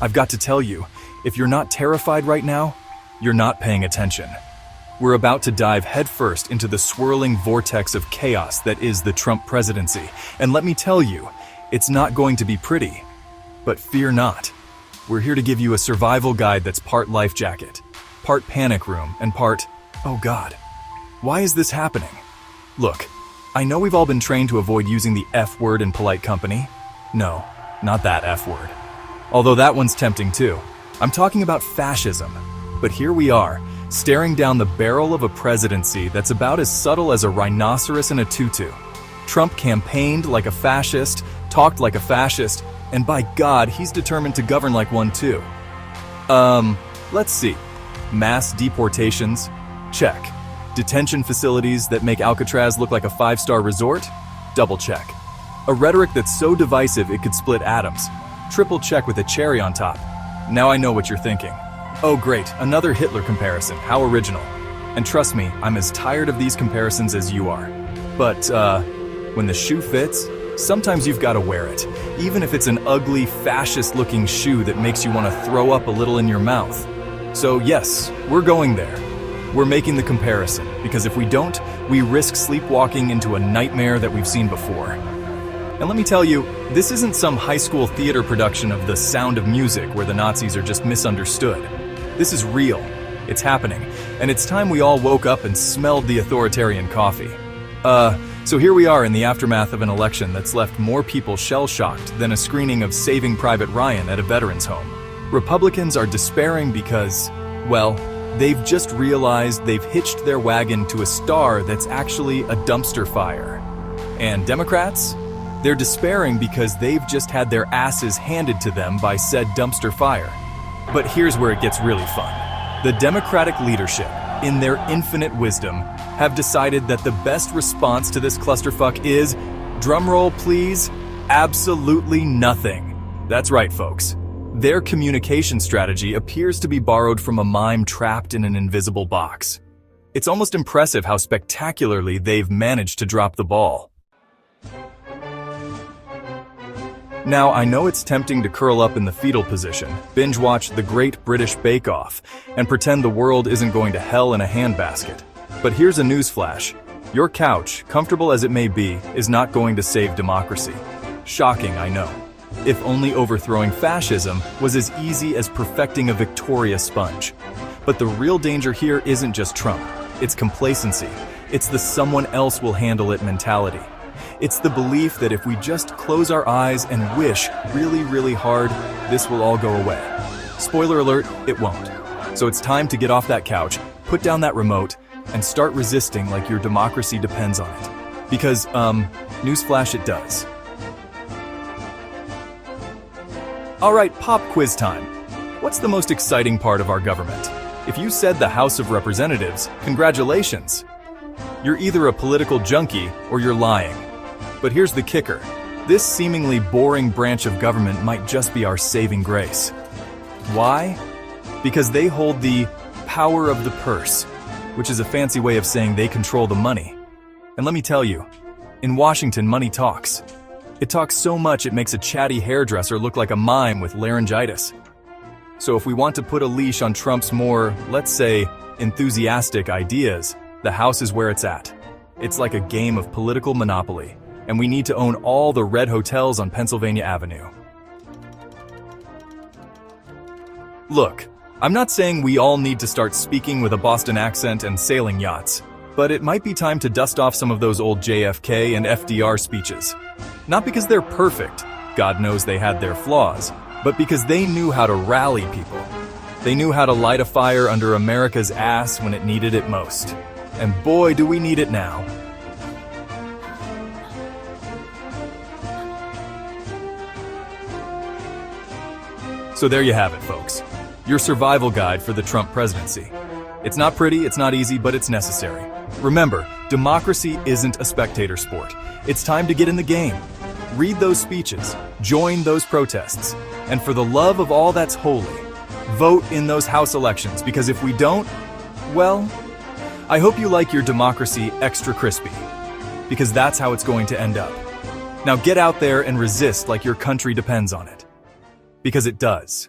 I've got to tell you, if you're not terrified right now, you're not paying attention. We're about to dive headfirst into the swirling vortex of chaos that is the Trump presidency. And let me tell you, it's not going to be pretty. But fear not. We're here to give you a survival guide that's part life jacket, part panic room, and part, oh God, why is this happening? Look, I know we've all been trained to avoid using the F word in polite company. No, not that F word. Although that one's tempting too. I'm talking about fascism. But here we are, staring down the barrel of a presidency that's about as subtle as a rhinoceros in a tutu. Trump campaigned like a fascist, talked like a fascist, and by God, he's determined to govern like one too. Let's see. Mass deportations? Check. Detention facilities that make Alcatraz look like a 5-star resort? Double check. A rhetoric that's so divisive it could split atoms? Triple check with a cherry on top. Now I know what you're thinking. Oh great, another Hitler comparison, how original. And trust me, I'm as tired of these comparisons as you are. But, when the shoe fits, sometimes you've got to wear it, even if it's an ugly, fascist-looking shoe that makes you want to throw up a little in your mouth. So yes, we're going there. We're making the comparison, because if we don't, we risk sleepwalking into a nightmare that we've seen before. And let me tell you, this isn't some high school theater production of The Sound of Music where the Nazis are just misunderstood. This is real. It's happening, and it's time we all woke up and smelled the authoritarian coffee. So here we are in the aftermath of an election that's left more people shell-shocked than a screening of Saving Private Ryan at a veterans home. Republicans are despairing because, well, they've just realized they've hitched their wagon to a star that's actually a dumpster fire. And Democrats? They're despairing because they've just had their asses handed to them by said dumpster fire. But here's where it gets really fun. The Democratic leadership, in their infinite wisdom, have decided that the best response to this clusterfuck is, drumroll please, absolutely nothing. That's right, folks. Their communication strategy appears to be borrowed from a mime trapped in an invisible box. It's almost impressive how spectacularly they've managed to drop the ball. Now, I know it's tempting to curl up in the fetal position, binge-watch The Great British Bake Off, and pretend the world isn't going to hell in a handbasket. But here's a newsflash. Your couch, comfortable as it may be, is not going to save democracy. Shocking, I know. If only overthrowing fascism was as easy as perfecting a Victoria sponge. But the real danger here isn't just Trump. It's complacency. It's the someone else will handle it mentality. It's the belief that if we just close our eyes and wish really, really hard, this will all go away. Spoiler alert, it won't. So it's time to get off that couch, put down that remote, and start resisting like your democracy depends on it. Because, newsflash, it does. All right, pop quiz time. What's the most exciting part of our government? If you said the House of Representatives, congratulations. You're either a political junkie or you're lying. But here's the kicker. This seemingly boring branch of government might just be our saving grace. Why? Because they hold the power of the purse, which is a fancy way of saying they control the money. And let me tell you, in Washington, money talks. It talks so much it makes a chatty hairdresser look like a mime with laryngitis. So if we want to put a leash on Trump's more, let's say, enthusiastic ideas, the House is where it's at. It's like a game of political monopoly, and we need to own all the red hotels on Pennsylvania Avenue. Look, I'm not saying we all need to start speaking with a Boston accent and sailing yachts, but it might be time to dust off some of those old JFK and FDR speeches. Not because they're perfect, God knows they had their flaws, but because they knew how to rally people. They knew how to light a fire under America's ass when it needed it most. And boy, do we need it now. So there you have it, folks. Your survival guide for the Trump presidency. It's not pretty, it's not easy, but it's necessary. Remember, democracy isn't a spectator sport. It's time to get in the game. Read those speeches, join those protests, and for the love of all that's holy, vote in those House elections, because if we don't, well, I hope you like your democracy extra crispy, because that's how it's going to end up. Now get out there and resist like your country depends on it. Because it does.